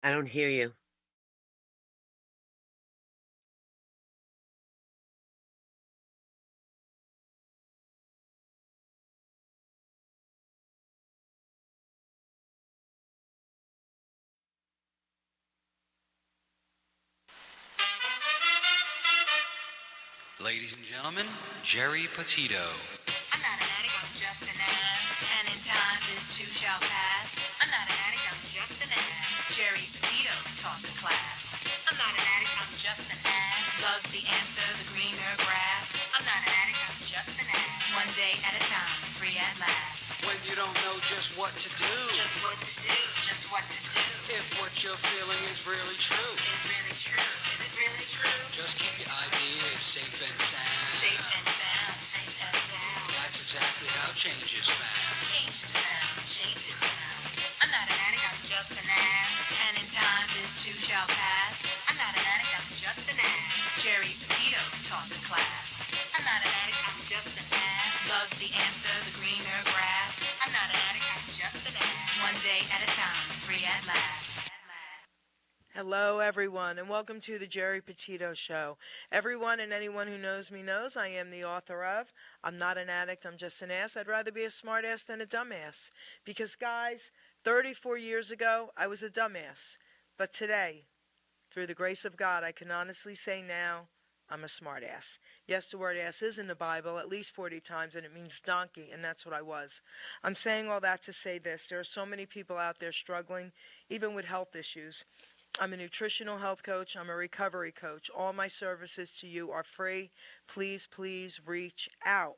I don't hear you. Ladies and gentlemen, Geri Petito. I'm not an addict, I'm just an ass. And in time, this too shall pass. I'm not an addict, I'm just an ass. Geri Petito taught the class. I'm not an addict, I'm just an ass. Loves the answer, the greener grass. I'm not an addict, I'm just an ass. One day at a time, free at last. When you don't know just what to do, Just what to do, just what to do. if what you're feeling is really true, Is it really true? Is it really true? just keep your ideas safe and sound. Safe and sound, safe and sound. That's exactly how change is found. Change is found, change is found. I'm not an addict, I'm just an ass. And in time, this too shall pass. I'm not an addict, I'm just an ass. Geri Petito taught the class. I'm not an addict, I'm just an ass. Loves the answer, the greener grass. I'm not an addict, I'm just an ass. One day at a time, free at last. Hello, everyone, and welcome to the Geri Petito Show. Everyone and anyone who knows me knows I am the author of I'm Not an Addict, I'm Just an Ass. I'd rather be a smart ass than a dumbass. Because, guys, 34 years ago, I was a dumbass. But today, through the grace of God, I can honestly say now, I'm a smart ass. Yes, the word ass is in the Bible at least 40 times, and it means donkey, and that's what I was. I'm saying all that to say this. There are so many people out there struggling, even with health issues. I'm a nutritional health coach. I'm a recovery coach. All my services to you are free. Please, please reach out.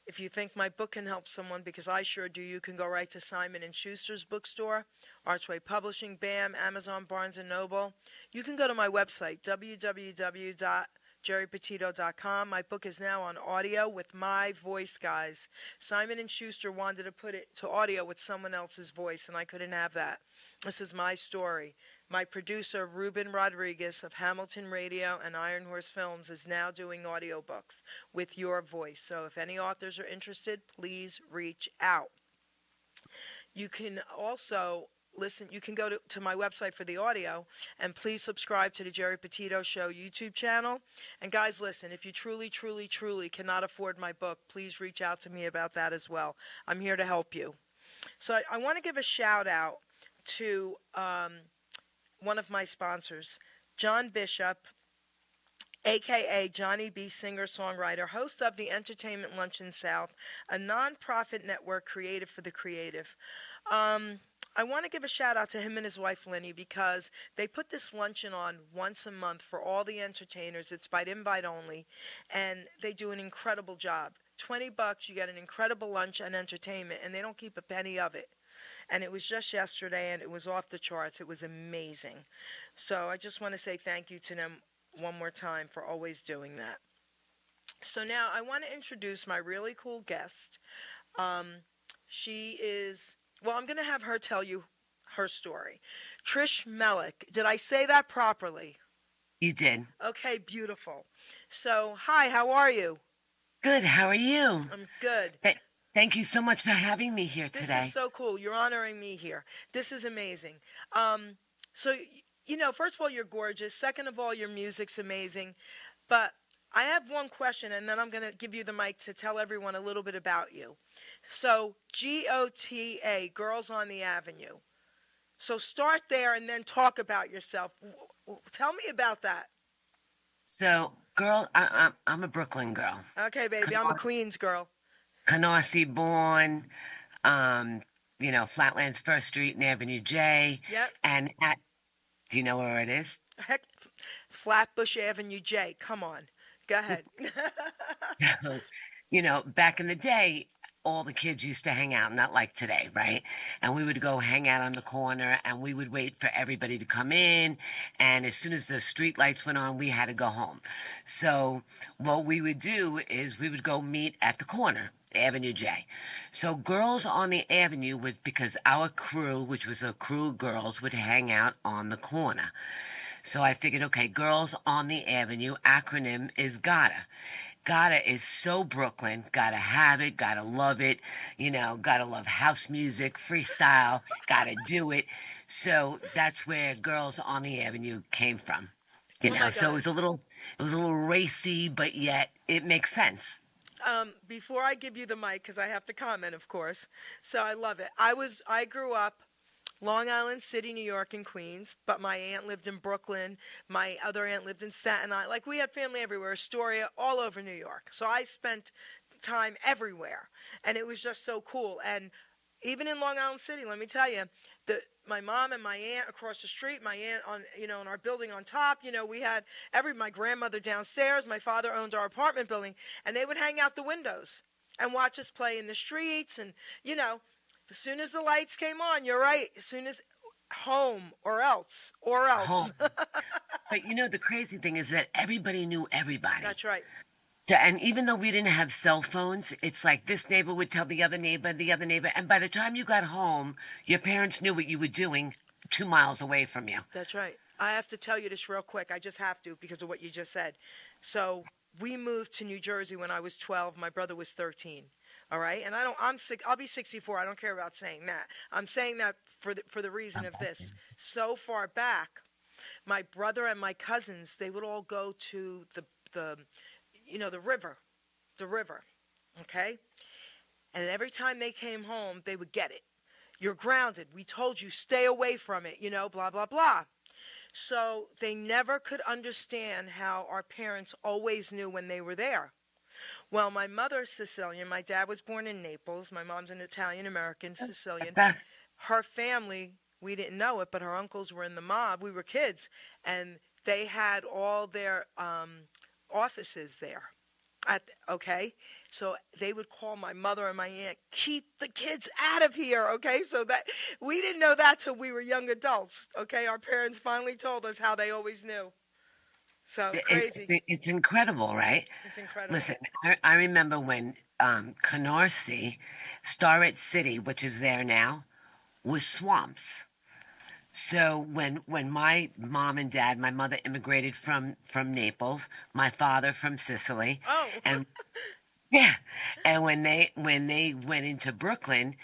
If you think my book can help someone, because I sure do, you can go right to Simon & Schuster's bookstore, Archway Publishing, BAM, Amazon, Barnes & Noble. You can go to my website, www.geripetito.com. My book is now on audio with my voice, guys. Simon & Schuster wanted to put it to audio with someone else's voice, and I couldn't have that. This is my story. My producer, Ruben Rodriguez of Hamilton Radio and Iron Horse Films, is now doing audiobooks with your voice. So if any authors are interested, please reach out. You can also listen. You can go to my website for the audio, and please subscribe to the Geri Petito Show YouTube channel. And guys, listen, if you truly, truly, truly cannot afford my book, please reach out to me about that as well. I'm here to help you. So I want to give a shout out to one of my sponsors, John Bishop, a.k.a. Johnny B. Singer-Songwriter, host of the Entertainment Luncheon South, a nonprofit network created for the creative. I want to give a shout out to him and his wife, Lenny, because they put this luncheon on once a month for all the entertainers. It's by invite only, and they do an incredible job. $20, you get an incredible lunch and entertainment, and they don't keep a penny of it. And it was just yesterday, and it was off the charts. It was amazing. So I just want to say thank you to them one more time for always doing that. So now I want to introduce my really cool guest. She is, well, I'm going to have her tell you her story. Trish Melek. Did I say that properly? You did. Okay, beautiful. So, hi, how are you? Good. How are you? I'm good. Thank you so much for having me here This today. is so cool. You're honoring me here. This is amazing. So, first of all, you're gorgeous. Second of all, your music's amazing. But I have one question, and then I'm going to give you the mic to tell everyone a little bit about you. So, GOTA, Girls on the Avenue. So start there and then talk about yourself. Tell me about that. So, girl, I'm a Brooklyn girl. Okay, baby, I'm a Queens girl. Canarsie born, Flatlands First Street and Avenue J. Yep. And do you know where it is? Heck, Flatbush Avenue J. Come on. Go ahead. Back in the day, all the kids used to hang out, not like today, right? And we would go hang out on the corner, and we would wait for everybody to come in. And as soon as the street lights went on, we had to go home. So what we would do is we would go meet at the corner, Avenue J. So Girls on the Avenue would, because our crew, which was a crew of girls, would hang out on the corner. So I figured, okay, Girls on the Avenue, acronym is GOTA. GOTA is so Brooklyn. Gotta have it, gotta love it, gotta love house music, freestyle, gotta do it. So that's where Girls on the Avenue came from. Oh my So God. it was a little racy, but yet it makes sense. Before I give you the mic, because I have to comment, of course. So I love it. I grew up Long Island City, New York, and Queens, but my aunt lived in Brooklyn. My other aunt lived in Staten Island. Like we had family everywhere, Astoria, all over New York. So I spent time everywhere, and it was just so cool. And even in Long Island City, let me tell you, my mom and my aunt across the street, my aunt on in our building on top, we had my grandmother downstairs, my father owned our apartment building, and they would hang out the windows and watch us play in the streets. And as soon as the lights came on, you're right, as soon as home or else. Home. But the crazy thing is that everybody knew everybody. That's right. And even though we didn't have cell phones, it's like this neighbor would tell the other neighbor. And by the time you got home, your parents knew what you were doing 2 miles away from you. That's right. I have to tell you this real quick. I just have to because of what you just said. So we moved to New Jersey when I was 12. My brother was 13. All right. And I'll be 64. I don't care about saying that. I'm saying that for the reason of this. So far back, my brother and my cousins, they would all go to the river, okay? And every time they came home, they would get it. You're grounded. We told you, stay away from it, blah, blah, blah. So they never could understand how our parents always knew when they were there. Well, my mother's Sicilian. My dad was born in Naples. My mom's an Italian-American Sicilian. Her family, we didn't know it, but her uncles were in the mob. We were kids, and they had all their offices there. Okay, so they would call my mother and my aunt, keep the kids out of here. Okay, so that we didn't know that till we were young adults. Okay, our parents finally told us how they always knew. So crazy. It's incredible, right? It's incredible. Listen, I remember when Canarsie, Starrett City, which is there now, was swamps. So when my mom and dad, my mother immigrated from Naples, my father from Sicily, Oh. and yeah, and when they went into Brooklyn,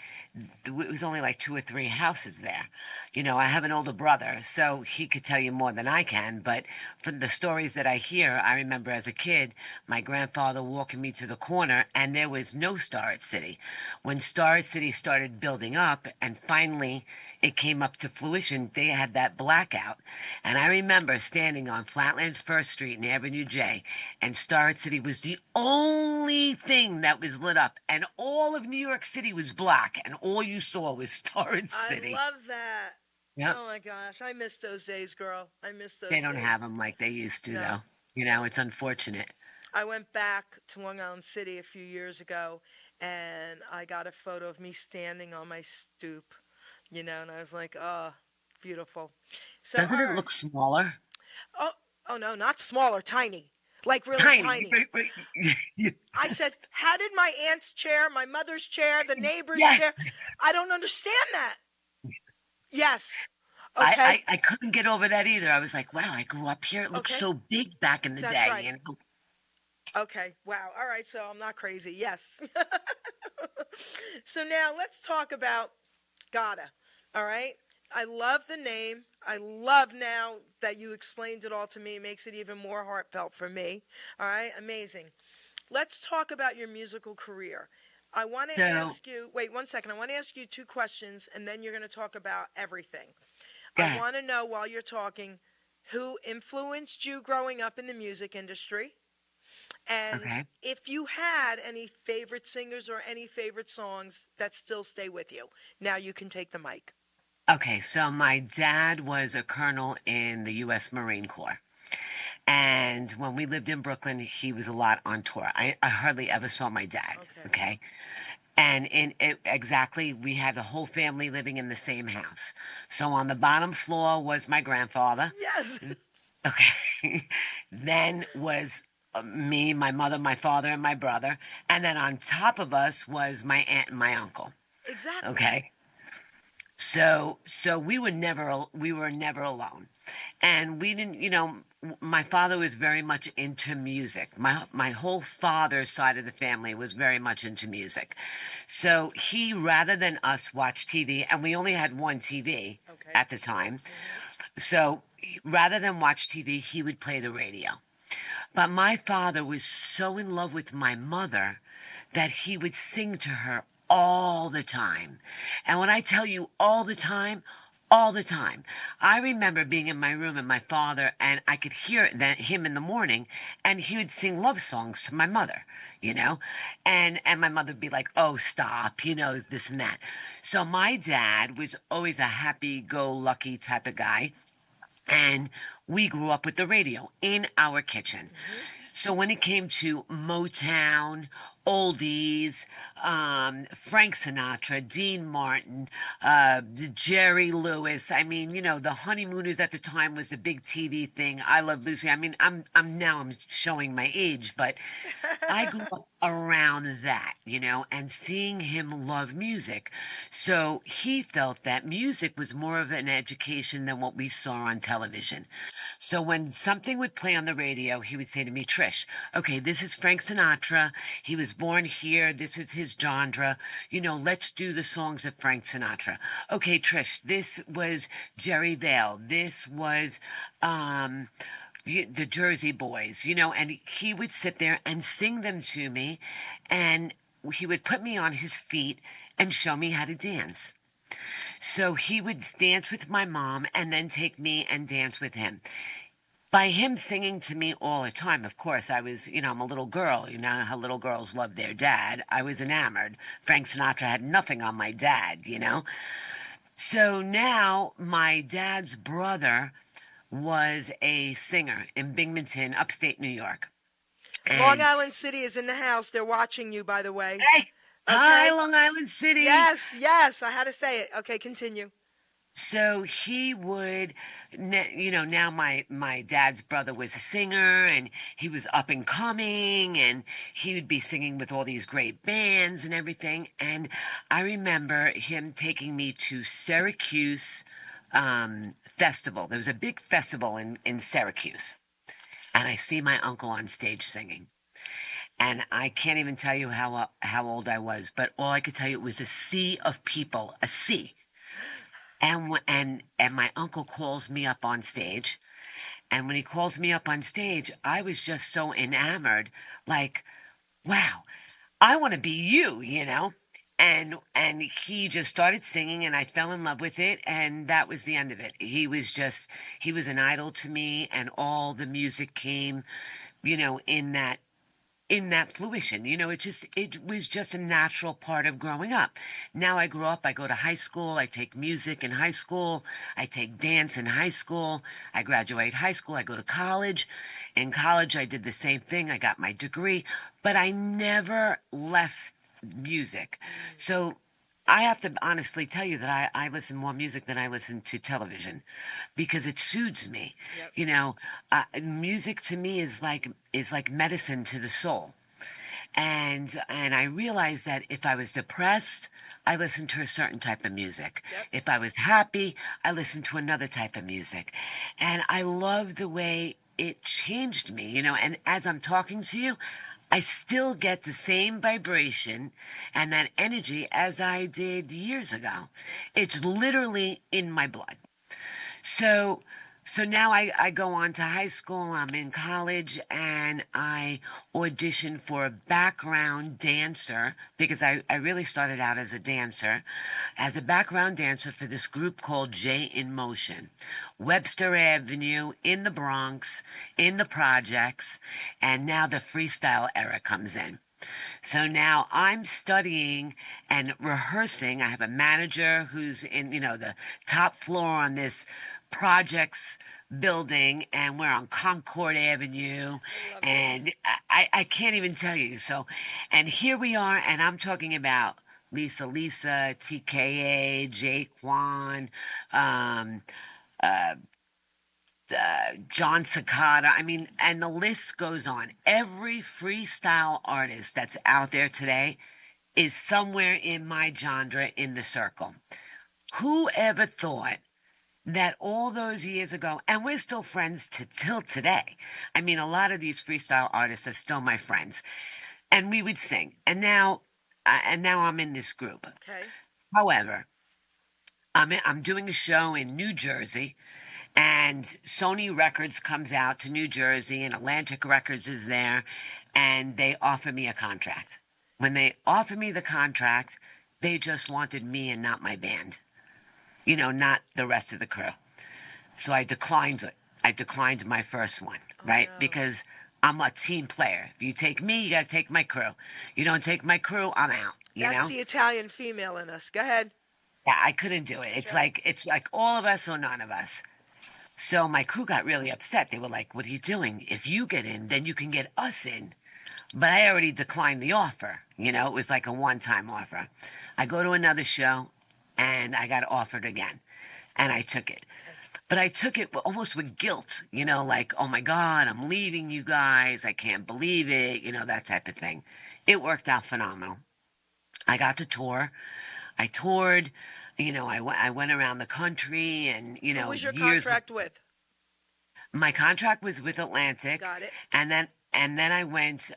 it was only like 2 or 3 houses there. I have an older brother, so he could tell you more than I can. But from the stories that I hear, I remember as a kid, my grandfather walking me to the corner, and there was no Starrett City. When Starrett City started building up, and finally it came up to fruition, they had that blackout. And I remember standing on Flatlands First Street in Avenue J, and Starrett City was the only thing that was lit up, and all of New York City was black, and all you saw was Starrett City. I love that. Yep. Oh my gosh, I miss those days, girl. I miss those They don't days. have them like they used to, No. though. It's unfortunate. I went back to Long Island City a few years ago, and I got a photo of me standing on my stoop, and I was like, oh, beautiful. So, Doesn't all it right. look smaller? Oh no, not smaller, tiny. Like really tiny. Right. I said, how did my aunt's chair, my mother's chair, the neighbor's Yes. chair? I don't understand that. Yes. Okay. I couldn't get over that either. I was like, wow, I grew up here. It looked Okay. so big back in the That's day. right. Okay. Wow. All right. So I'm not crazy. Yes. So now let's talk about GOTA. All right. I love the name. I love now that you explained it all to me. It makes it even more heartfelt for me. All right. Amazing. Let's talk about your musical career. I want to ask you, wait 1 second. I want to ask you 2 questions, and then you're going to talk about everything. Go I ahead. want to know while you're talking who influenced you growing up in the music industry, and Okay. if you had any favorite singers or any favorite songs that still stay with you. Now you can take the mic. Okay, so my dad was a colonel in the U.S. Marine Corps. And when we lived in Brooklyn, he was a lot on tour. I hardly ever saw my dad. Okay. And exactly, we had the whole family living in the same house. So on the bottom floor was my grandfather. Yes. Okay. Then was me, my mother, my father, and my brother. And then on top of us was my aunt and my uncle. Exactly. Okay. So we were never alone, and we didn't. My father was very much into music. My whole father's side of the family was very much into music. So he, rather than us watch TV, and we only had one TV Okay. at the time. So rather than watch TV, he would play the radio. But my father was so in love with my mother that he would sing to her all the time. And when I tell you all the time, I remember being in my room and my father, and I could hear him in the morning, and he would sing love songs to my mother, you know, and my mother would be like, "Oh, stop," this and that. So my dad was always a happy-go-lucky type of guy, and we grew up with the radio in our kitchen. So when it came to Motown, oldies, Frank Sinatra, Dean Martin, Jerry Lewis. I mean, the Honeymooners at the time was a big TV thing. I Love Lucy. I mean, I'm showing my age, but I grew up around that, and seeing him love music. So he felt that music was more of an education than what we saw on television. So when something would play on the radio, he would say to me, "Trish, okay, this is Frank Sinatra. He was born here. This is his genre. Let's do the songs of Frank Sinatra. Okay, Trish, this was Jerry Vale. This was the Jersey Boys, and he would sit there and sing them to me, and he would put me on his feet and show me how to dance. So he would dance with my mom and then take me and dance with him. By him singing to me all the time, of course, I was, I'm a little girl. You know how little girls love their dad. I was enamored. Frank Sinatra had nothing on my dad. So now my dad's brother was a singer in Binghamton, upstate New York. Long And Island City is in the house. They're watching you, by the way. hey, hi, Okay. Long Island City. Yes, yes. I had to say it. Okay, continue. So he would, now my dad's brother was a singer, and he was up and coming, and he would be singing with all these great bands and everything. And I remember him taking me to Syracuse festival. There was a big festival in Syracuse, and I see my uncle on stage singing. And I can't even tell you how old I was, but all I could tell you, it was a sea of people, a sea. And my uncle calls me up on stage. And when he calls me up on stage, I was just so enamored, like, wow, I want to be you. And he just started singing, and I fell in love with it, and that was the end of it. He was an idol to me, and all the music came, in that fruition. It was just a natural part of growing up. Now I grow up, I go to high school, I take music in high school, I take dance in high school, I graduate high school, I go to college. In college, I did the same thing. I got my degree, but I never left music. So I have to honestly tell you that I listen more music than I listen to television because it soothes me. Yep. Music to me is like medicine to the soul. And I realized that if I was depressed, I listened to a certain type of music. Yep. If I was happy, I listened to another type of music. And I love the way it changed me, and as I'm talking to you, I still get the same vibration and that energy as I did years ago. It's literally in my blood. So so now I go on to high school, I'm in college, and I audition for a background dancer because I really started out as a background dancer for this group called J in Motion. Webster Avenue in the Bronx, in the projects, and now the freestyle era comes in. So now I'm studying and rehearsing. I have a manager who's in, the top floor on this projects building, and we're on Concord Avenue, I love this. and I can't even tell you. So, and here we are, and I'm talking about Lisa, TKA, Jaquan, um, uh, John Cicada. I mean, and the list goes on. Every freestyle artist that's out there today is somewhere in my genre in the circle. Who ever thought that all those years ago, and we're still friends till today. I mean, a lot of these freestyle artists are still my friends, and we would sing. And now I'm in this group. Okay. However, I'm doing a show in New Jersey, and Sony Records comes out to New Jersey, and Atlantic Records is there, and they offer me a contract. When they offer me the contract, they just wanted me and not my band. Not the rest of the crew. So I declined it. I declined my first one, right? no. Because I'm a team player. If you take me, you got to take my crew. You don't take my crew, I'm out. That's the Italian female in us. Go ahead. Yeah, I couldn't do it. It's like all of us or none of us. So my crew got really upset. They were like, "What are you doing? If you get in, then you can get us in." But I already declined the offer. It was like a one-time offer. I go to another show, and I got offered again, and I took it. But I took it almost with guilt, like, "Oh my God, I'm leaving you guys. I can't believe it," that type of thing. It worked out phenomenal. I got to tour. I toured. I went around the country, and Who was your years. contract with? My contract was with Atlantic, Got it. and then I went.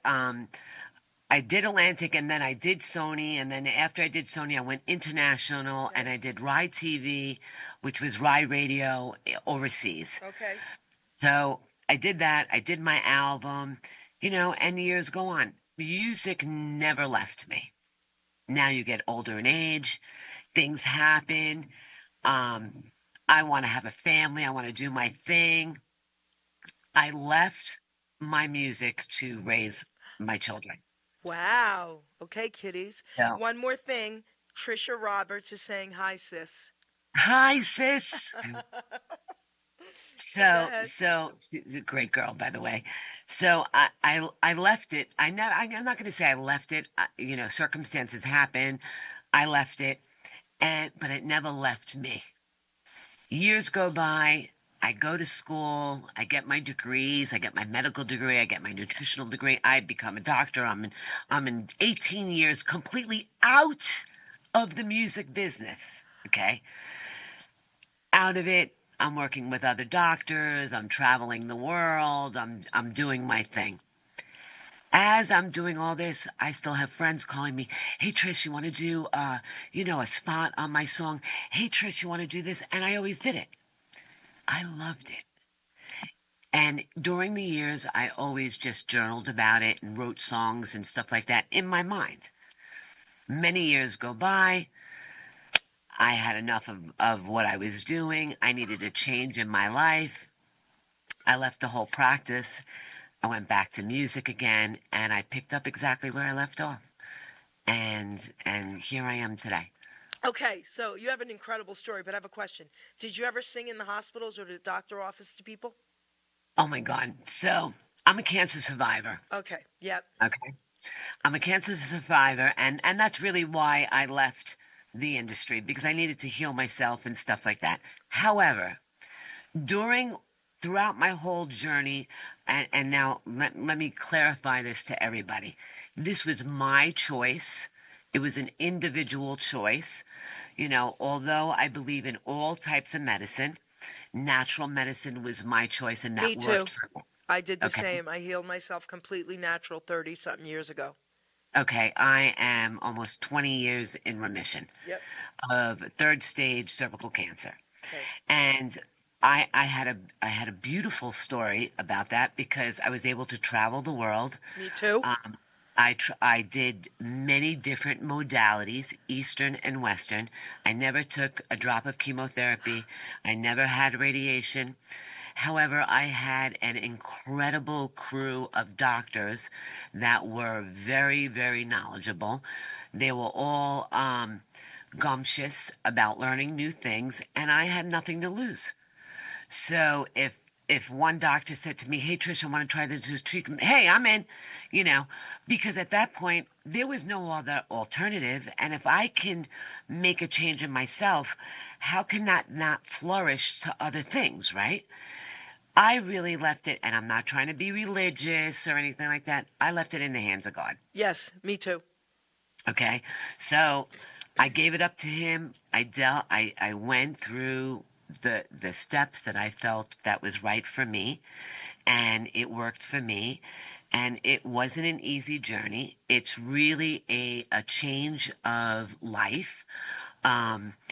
I did Atlantic, and then I did Sony, and then after I did Sony, I went international, and I did Rye TV, which was Rye Radio overseas. Okay. So I did that. I did my album, and years go on. Music never left me. Now you get older in age, things happen. I want to have a family. I want to do my thing. I left my music to raise my children. Wow. Okay, kiddies. So, One more thing. Trisha Roberts is saying hi, sis. hi, sis. Go ahead. So she's a great girl, by the way. So I left it. I'm not going to say I left it. Circumstances happen. I left it, but it never left me. Years go by. I go to school. I get my degrees. I get my medical degree. I get my nutritional degree. I become a doctor. I'm in 18 years completely out of the music business. Okay, out of it. I'm working with other doctors. I'm traveling the world. I'm doing my thing. As I'm doing all this, I still have friends calling me. "Hey Trish, you want to do a spot on my song? Hey Trish, you want to do this?" And I always did it. I loved it. And during the years, I always just journaled about it and wrote songs and stuff like that in my mind. Many years go by. I had enough of what I was doing. I needed a change in my life. I left the whole practice. I went back to music again, and I picked up exactly where I left off. And here I am today. Okay, so you have an incredible story, but I have a question. Did you ever sing in the hospitals or the doctor office to people? Oh my God. So I'm a cancer survivor. Okay, yep. Okay. I'm a cancer survivor, and that's really why I left the industry, because I needed to heal myself and stuff like that. However, throughout my whole journey, and now let me clarify this to everybody. This was my choice. It was an individual choice. Although I believe in all types of medicine, natural medicine was my choice, and that Me too. worked for me. I did the Okay. same. I healed myself completely natural 30-something years ago. Okay, I am almost 20 years in remission Yep. of third stage cervical cancer. Okay. And I had a beautiful story about that, because I was able to travel the world. Me too. I did many different modalities, Eastern and Western. I never took a drop of chemotherapy. I never had radiation. However, I had an incredible crew of doctors that were very, very knowledgeable. They were all gumptious about learning new things, and I had nothing to lose. So if one doctor said to me, "Hey Trish, I want to try this treatment," hey, I'm in, because at that point there was no other alternative. And if I can make a change in myself, how can that not flourish to other things, right? I really left it, and I'm not trying to be religious or anything like that. I left it in the hands of God. Yes, me too. Okay. So I gave it up to him. I went through the steps that I felt that was right for me, and it worked for me. And it wasn't an easy journey. It's really a change of life.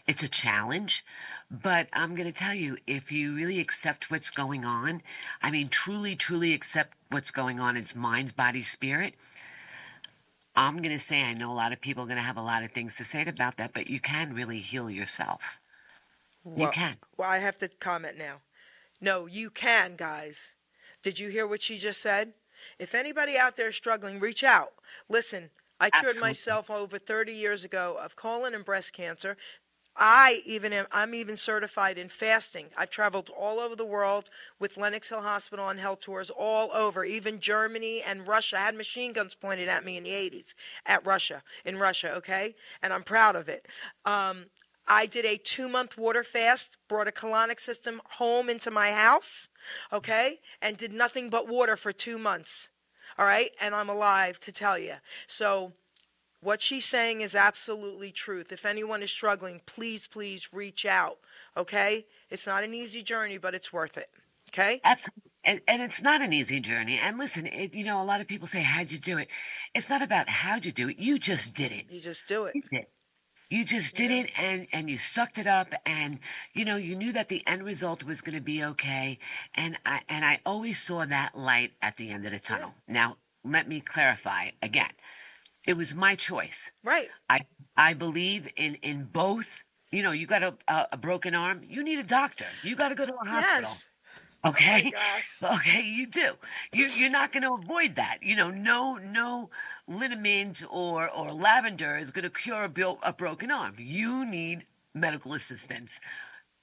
It's a challenge, but I'm going to tell you, if you really accept what's going on, I mean, truly, truly accept what's going on, it's mind, body, spirit. I'm going to say, I know a lot of people are going to have a lot of things to say about that, but you can really heal yourself. You Well, can. well, I have to comment now. No, you can, guys. Did you hear what she just said? If anybody out there is struggling, reach out. Listen, I cured Absolutely. myself over 30 years ago of colon and breast cancer. I'm even certified in fasting. I've traveled all over the world with Lenox Hill Hospital on health tours all over, even Germany and Russia. I had machine guns pointed at me in the 80s in Russia, okay? And I'm proud of it. I did a 2-month water fast, brought a colonic system home into my house, okay? And did nothing but water for 2 months. All right? And I'm alive to tell you. So what she's saying is absolutely truth. If anyone is struggling, please, please reach out. Okay? It's not an easy journey, but it's worth it. Okay? Absolutely. And it's not an easy journey. And listen, a lot of people say, how'd you do it? It's not about how'd you do it. You just did it. You just do it. You did. You just did Yeah. it, and you sucked it up, and you knew that the end result was going to be okay. And I always saw that light at the end of the tunnel. Now, let me clarify again. It was my choice. Right. I believe in both. You got a broken arm, you need a doctor. You got to go to a hospital. Yes. Okay. Gosh. Okay, you do. You're not going to avoid that. No liniment or lavender is going to cure a broken arm. You need medical assistance.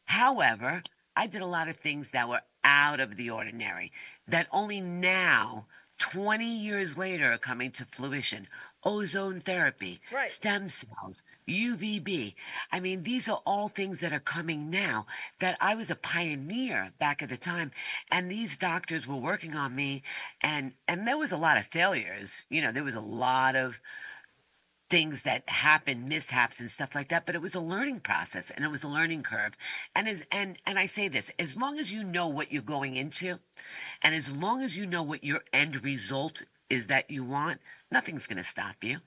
However, I did a lot of things that were out of the ordinary that only now, 20 years later, are coming to fruition. Ozone therapy, Right. stem cells, UVB. I mean, these are all things that are coming now that I was a pioneer back at the time. And these doctors were working on me, and there was a lot of failures. There was a lot of things that happened, mishaps and stuff like that, but it was a learning process and it was a learning curve. And I say this, as long as you know what you're going into, and as long as you know what your end result is that you want, nothing's going to stop you.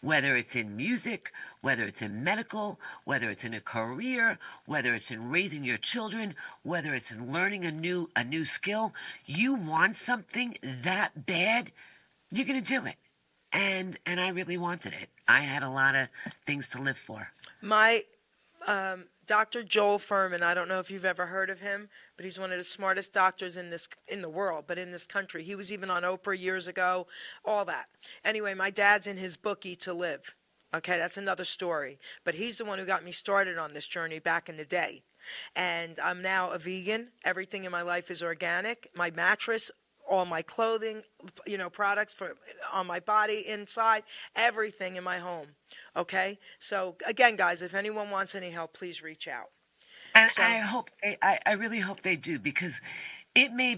Whether it's in music, whether it's in medical, whether it's in a career, whether it's in raising your children, whether it's in learning a new skill, you want something that bad, you're going to do it. And I really wanted it. I had a lot of things to live for. My Dr. Joel Furman, I don't know if you've ever heard of him, but he's one of the smartest doctors in the world, but in this country. He was even on Oprah years ago, all that. Anyway, my dad's in his book, Eat to Live. Okay, that's another story. But he's the one who got me started on this journey back in the day. And I'm now a vegan. Everything in my life is organic. My mattress, all my clothing, products on my body, inside, everything in my home. Okay? So again, guys, if anyone wants any help, please reach out. And So- I really hope they do, because it may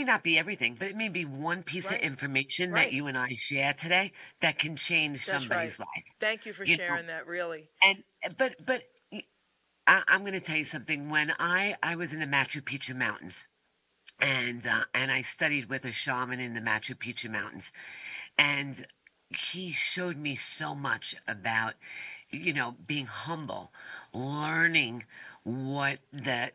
not be everything, but it may be one piece Right. of information Right. that you and I share today that can change That's somebody's right. life. Thank you for You know, sharing that, really. And but I'm going to tell you something. When I was in the Machu Picchu Mountains, and I studied with a shaman in the Machu Picchu Mountains, and he showed me so much about being humble, learning what the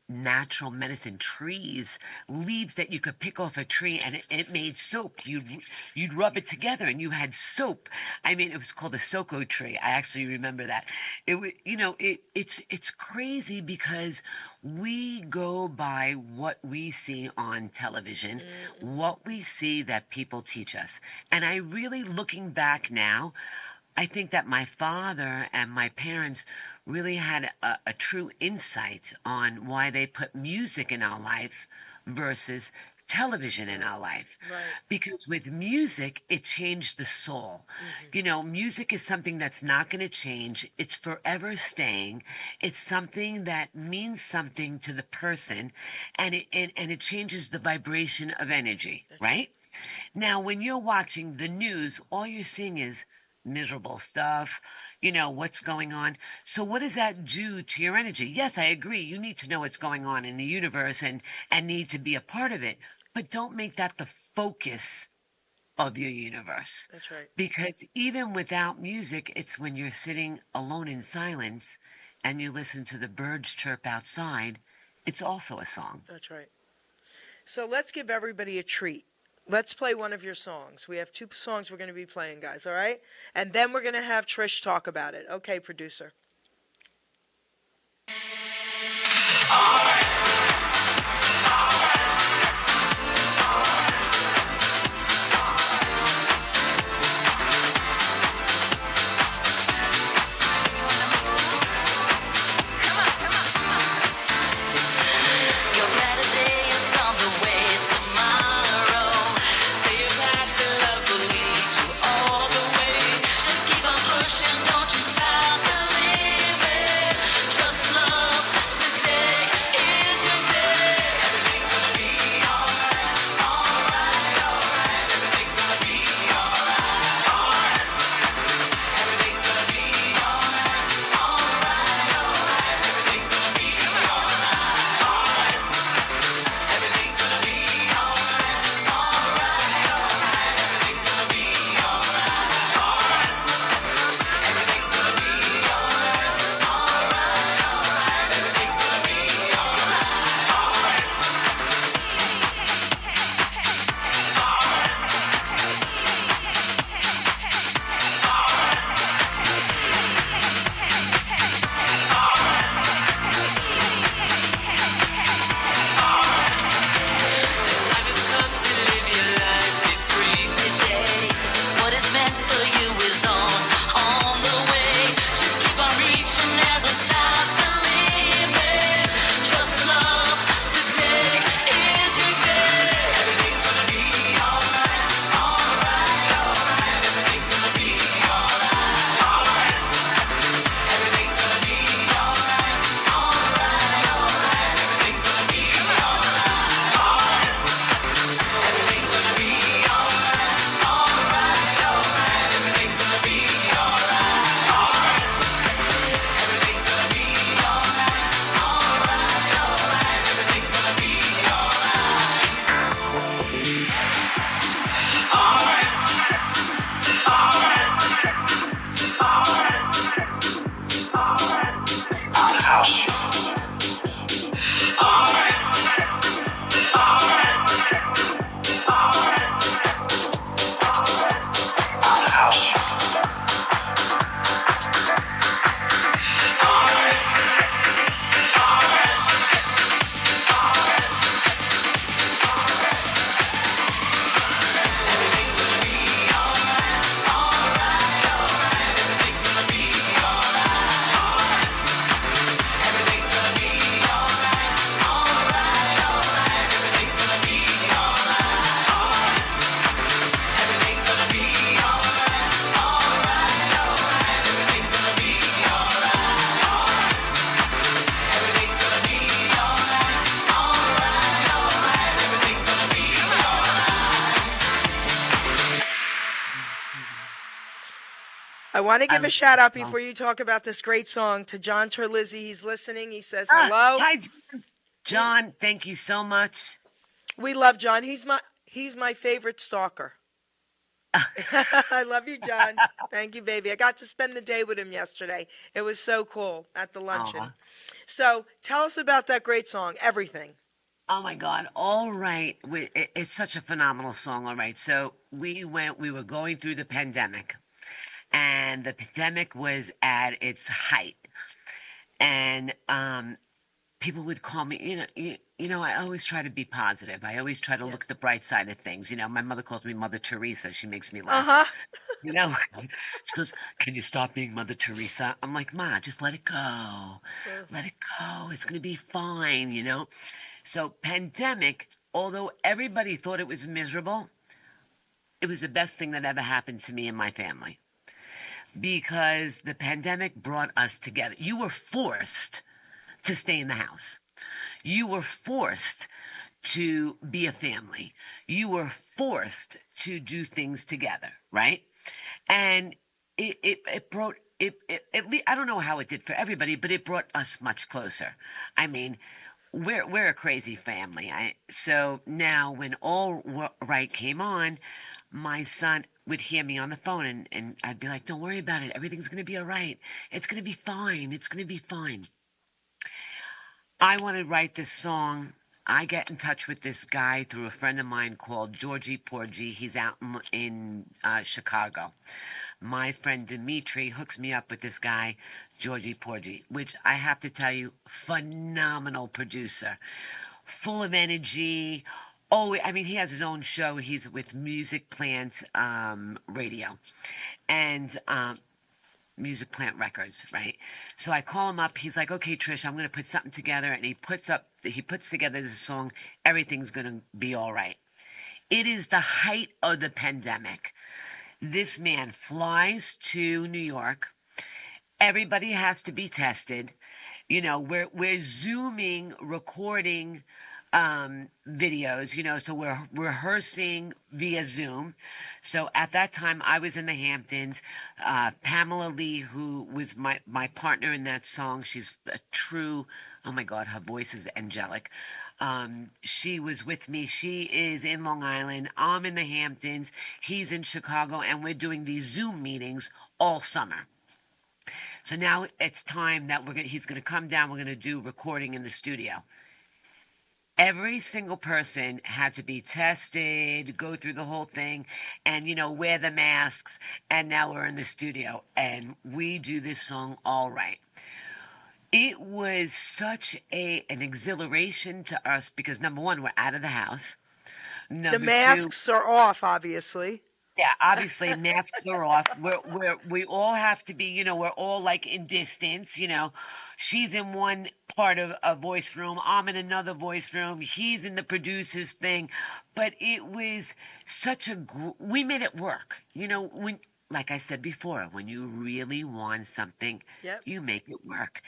natural medicine, trees, leaves that you could pick off a tree, and it made soap. You'd rub it together and you had soap. I mean, it was called a soko tree. I actually remember that. It's crazy because we go by what we see on television, what we see that people teach us. And I really, looking back now, I think that my father and my parents really had a true insight on why they put music in our life versus television in our life. Right. Because with music, it changed the soul. Music is something that's not going to change. It's forever staying. It's something that means something to the person, and it changes the vibration of energy, right? Now, when you're watching the news, all you're seeing is miserable stuff, what's going on. So what does that do to your energy? Yes, I agree. You need to know what's going on in the universe and need to be a part of it, but don't make that the focus of your universe. That's right. Because even without music, it's when you're sitting alone in silence and you listen to the birds chirp outside, it's also a song. That's right. So let's give everybody a treat. Let's play one of your songs. We have 2 songs we're going to be playing, guys, all right? And then we're going to have Trish talk about it. Okay, producer. I want to give a shout out before you talk about this great song to John Terlizzi. He's listening. He says hello. Hi, John. Thank you so much. We love John. He's my favorite stalker. I love you, John. Thank you, baby. I got to spend the day with him yesterday. It was so cool at the luncheon. So tell us about that great song, Everything. Oh my God. All right. It's such a phenomenal song. All right. So we were going through the pandemic, and the pandemic was at its height. And people would call me, I always try to be positive. I always try to look at the bright side of things. My mother calls me Mother Teresa. She makes me laugh. She goes, "Can you stop being Mother Teresa?" I'm like, "Ma, just let it go. Let it go. It's going to be fine. So pandemic, although everybody thought it was miserable, it was the best thing that ever happened to me and my family. Because the pandemic brought us together. You were forced to stay in the house. You were forced to be a family. You were forced to do things together, right? And it brought I don't know how it did for everybody, but it brought us much closer. I mean, we're a crazy family. So now when Right came on, my son would hear me on the phone, and I'd be like, "Don't worry about it. Everything's gonna be all right. It's gonna be fine. It's gonna be fine." I want to write this song. I get in touch with this guy through a friend of mine called Georgie Porgy. He's out in Chicago. My friend Dimitri hooks me up with this guy, Georgie Porgy, which I have to tell you, phenomenal producer, full of energy. Oh, I mean, he has his own show. He's with Music Plant Radio. And Music Plant Records, right? So I call him up. He's like, "Okay, Trish, I'm going to put something together," and he puts together the song. Everything's going to be all right. It is the height of the pandemic. This man flies to New York. Everybody has to be tested. We're zooming, recording videos, so we're rehearsing via Zoom. So at that time I was in the Hamptons. Pamela Lee, who was my partner in that song, she's a true, oh my God, her voice is angelic. She was with me. She is in Long Island. I'm in the Hamptons. He's in Chicago, and we're doing these Zoom meetings all summer. So now it's time that he's going to come down. We're going to do recording in the studio. Every single person had to be tested, go through the whole thing, and, wear the masks. And now we're in the studio, and we do this song all right. It was such an exhilaration to us because, number one, we're out of the house. The masks are off, obviously. Yeah, obviously masks are off. We all have to be, we're all like in distance, She's in one part of a voice room, I'm in another voice room, he's in the producer's thing. But it was we made it work. Like I said before, when you really want something, Yep. you make it work.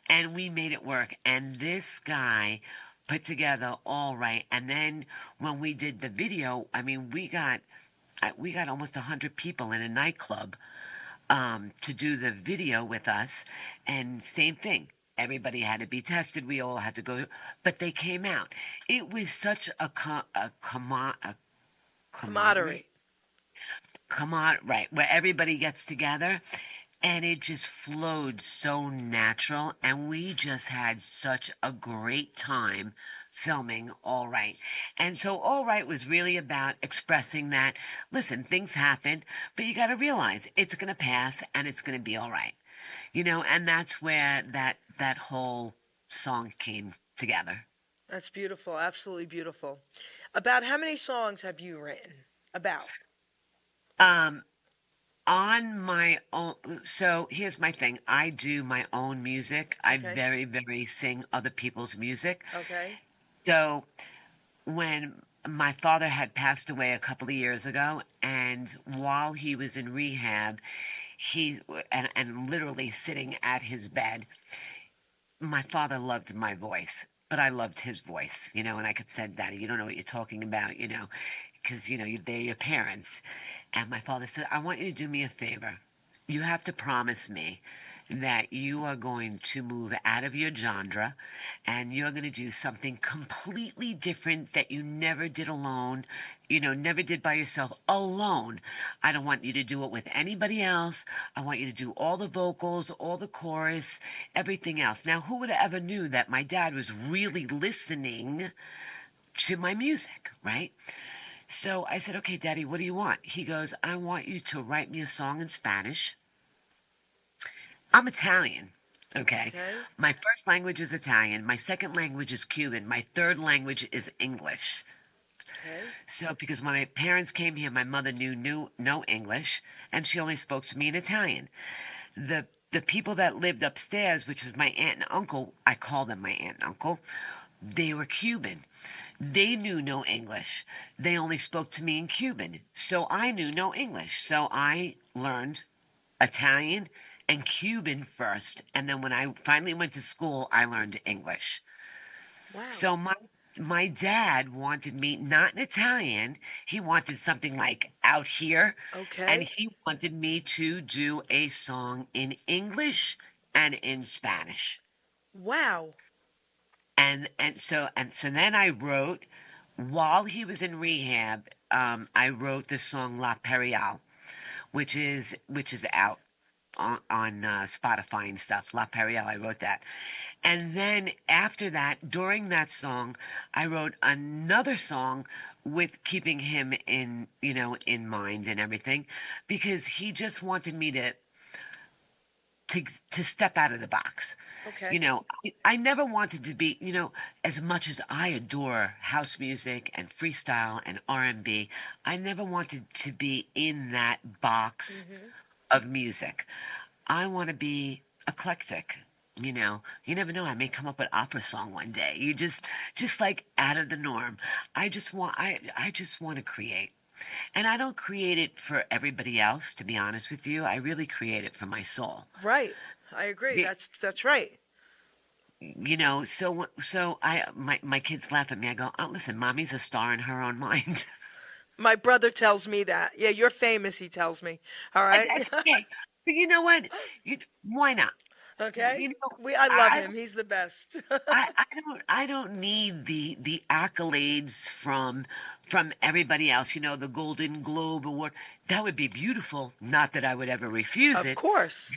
And we made it work. And this guy put together all right. And then when we did the video, I mean, we got almost 100 people in a nightclub to do the video with us. And same thing. Everybody had to be tested. We all had to go. But they came out. It was such a camaraderie. Right, where everybody gets together. And it just flowed so natural. And we just had such a great time filming All Right. And so All Right was really about expressing that, listen, things happen, but you got to realize it's going to pass and it's going to be all right. And that's where that whole song came together. That's beautiful. Absolutely beautiful. About how many songs have you written? About? On my own. So here's my thing. I do my own music. I very, very sing other people's music. Okay. So when my father had passed away a couple of years ago, and while he was in rehab, and literally sitting at his bed, my father loved my voice, but I loved his voice, and I kept saying, "Daddy, you don't know what you're talking about, because, they're your parents." And my father said, "I want you to do me a favor. You have to promise me that you are going to move out of your genre and you're going to do something completely different that you never did alone, never did by yourself alone. I don't want you to do it with anybody else. I want you to do all the vocals, all the chorus, everything else." Now, who would have ever knew that my dad was really listening to my music, right? So I said, "Okay, Daddy, what do you want?" He goes, "I want you to write me a song in Spanish." I'm Italian, okay? My first language is Italian. My second language is Cuban. My third language is English. Okay. So because when my parents came here, my mother knew no English, and she only spoke to me in Italian. The people that lived upstairs, which was my aunt and uncle, I call them my aunt and uncle, they were Cuban. They knew no English. They only spoke to me in Cuban. So I knew no English. So I learned Italian and Cuban first. And then when I finally went to school, I learned English. Wow. So my my dad wanted me not in Italian. He wanted something like Out Here, and Okay. he wanted me to do a song in English and in Spanish. Wow. And so then I wrote while he was in rehab. I wrote the song La Perial, which is out on Spotify and stuff. La Periel, I wrote that. And then after that, during that song, I wrote another song with keeping him in mind and everything, because he just wanted me to step out of the box. Okay. I never wanted to be, as much as I adore house music and freestyle and R&B, I never wanted to be in that box Hmm. of music. I want to be eclectic. You never know. I may come up with opera song one day. You just like out of the norm. I just want to create. And I don't create it for everybody else, to be honest with you. I really create it for my soul. Right. I agree. The- That's right. so my kids laugh at me. I go, oh, listen, mommy's a star in her own mind. My brother tells me that. Yeah, you're famous, he tells me. All And right. that's okay. But you know what? Why not? Okay. You know, I love I him. He's the best. I don't need the accolades from everybody else. The Golden Globe Award. That would be beautiful. Not that I would ever refuse Of it. course.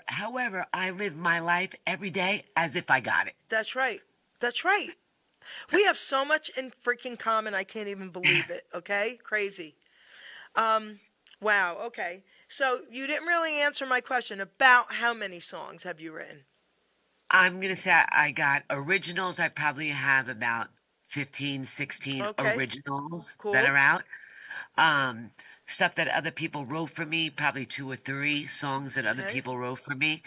However, I live my life every day as if I got it. That's right. That's right. We have so much in freaking common. I can't even believe it. Okay? Crazy. Wow. Okay. So you didn't really answer my question about how many songs have you written? I'm gonna say I got originals. I probably have about 15, 16 Okay. originals that Cool. are out. Um, Stuff that other people wrote for me, probably two or three songs that other Okay. people wrote for me.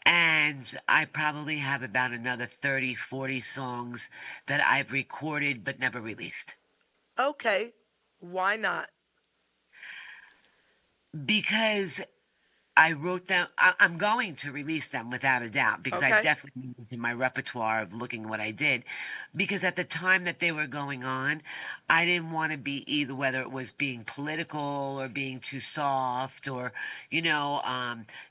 And I probably have about another 30, 40 songs that I've recorded but never released. Okay. Why not? Because I wrote them, I'm going to release them without a doubt, because I Okay. definitely moved in my repertoire of looking what I did. Because at the time that they were going on, I didn't want to be either, whether it was being political or being too soft, or,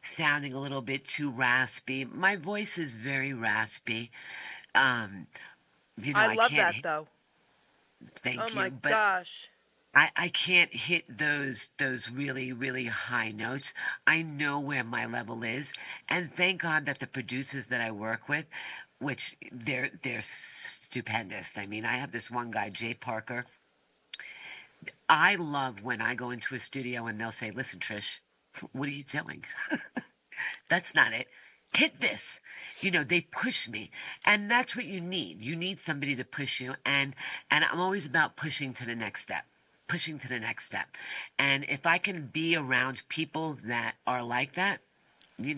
sounding a little bit too raspy. My voice is very raspy. Um, I I love can't that hit, though. Oh thank my you, but gosh. I can't hit those really, really high notes. I know where my level is, and thank God that the producers that I work with, which they're stupendous. I mean, I have this one guy, Jay Parker. I love when I go into a studio and they'll say, "Listen, Trish, what are you doing? That's not it. Hit this." They push me, and that's what you need. You need somebody to push you, and I'm always about pushing to the next step, pushing to the next step. And if I can be around people that are like that, you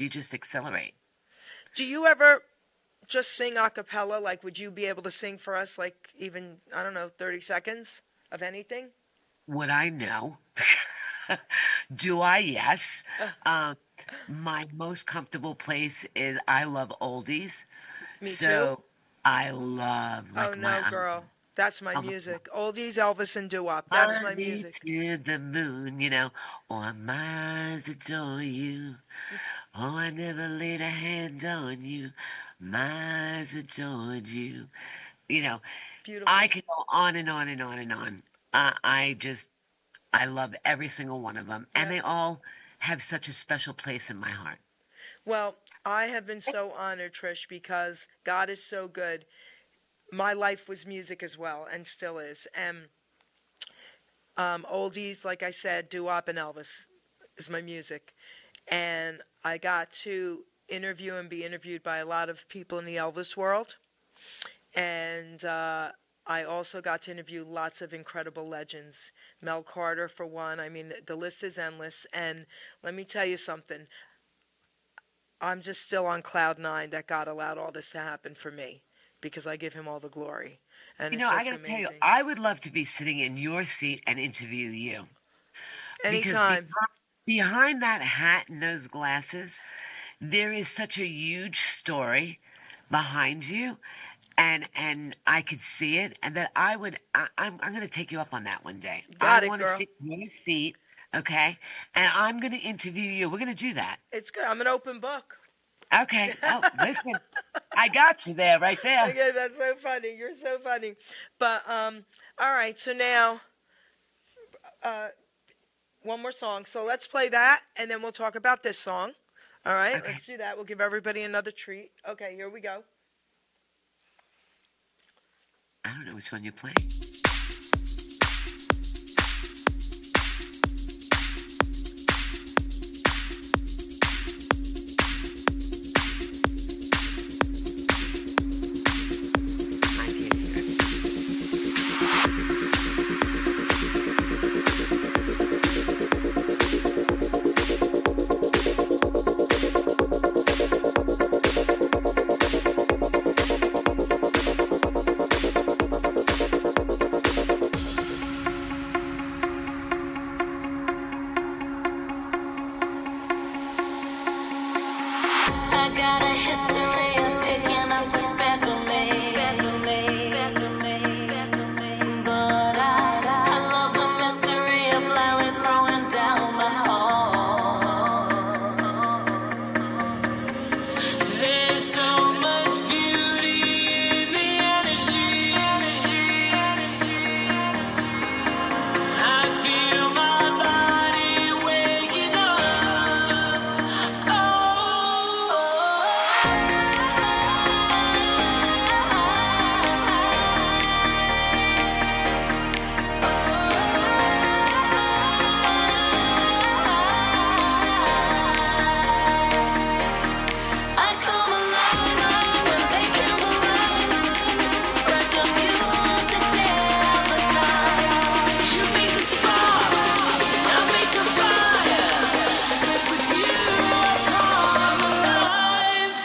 just accelerate. Do you ever just sing a cappella? Like, would you be able to sing for us, like, even, I don't know, 30 seconds of anything? Would I know? Do I? Yes. Um, my most comfortable place is I love oldies, Me too. so I love Oh like no, my girl. That's my um, music. Oldies, Elvis, and doo-wop. That's fly my me music. to the moon, or my eyes adore you. Oh, I never laid a hand on you. My eyes adored you. You know, I Beautiful. could go on and on and on and on. I love every single one of them, and Yeah. they all have such a special place in my heart. Well, I have been so honored, Trish, because God is so good. My life was music as well, and still is. And oldies, like I said, doo-wop and Elvis is my music. And I got to interview and be interviewed by a lot of people in the Elvis world. And I also got to interview lots of incredible legends. Mel Carter, for one. I mean, the list is endless. And let me tell you something. I'm just still on cloud nine that God allowed all this to happen for me because I give him all the glory. And it's I just got to tell you, amazing. I would love to be sitting in your seat and interview you, because Anytime. behind that hat and those glasses, there is such a huge story behind you. and I could see it, and that I'm going to take you up on that one day. Got I it, want to girl. sit in your seat, okay? And I'm going to interview you. We're going to do that. It's good. I'm an open book. Okay. Oh, listen, I got you there, right there. Okay, that's so funny. You're so funny. But all right. So now, one more song. So let's play that, and then we'll talk about this song. All right. Okay. Let's do that. We'll give everybody another treat. Okay. Here we go. I don't know which one you play. I can't hear it. I got a history of picking up what's bad for me. But I love the mystery of blindly throwing down the hall. There's so much beauty in the energy. I feel my body waking up. I come alive when they kill the lights, but the music never dies. You make a spark, I'll make a fire. 'Cause with you I come alive.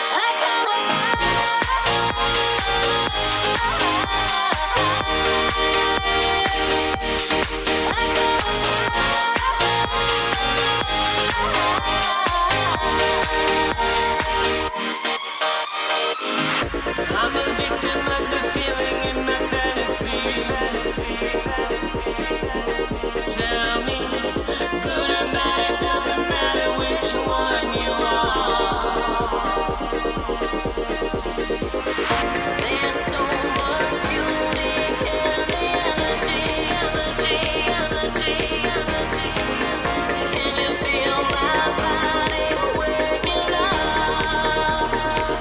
I come I'm a victim of the feeling in my fantasy. Tell me, good or bad, it doesn't matter which one you are. There's so much beauty in the energy. Can you feel my body waking up?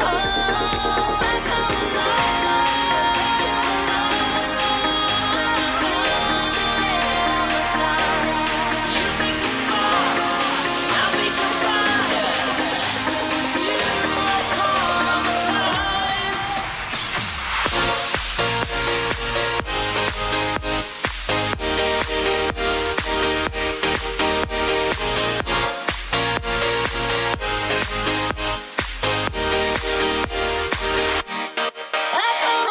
Oh, I come alive, kill the lights, the music never dies. You make a spark, I'll make a fire. 'Cause with you I come alive. I come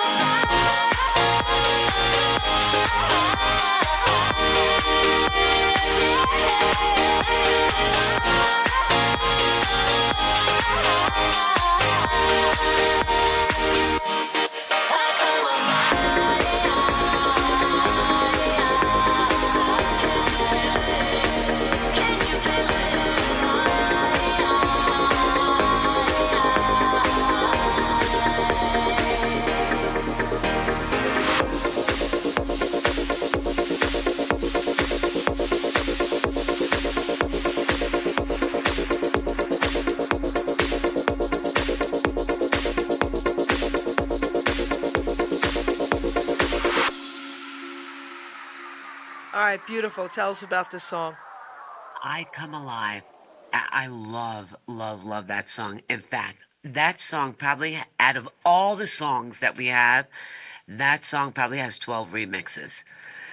All right. Beautiful. Tell us about this song. I Come Alive. I love, love, love that song. In fact, that song probably, out of all the songs that we have, that song probably has 12 remixes.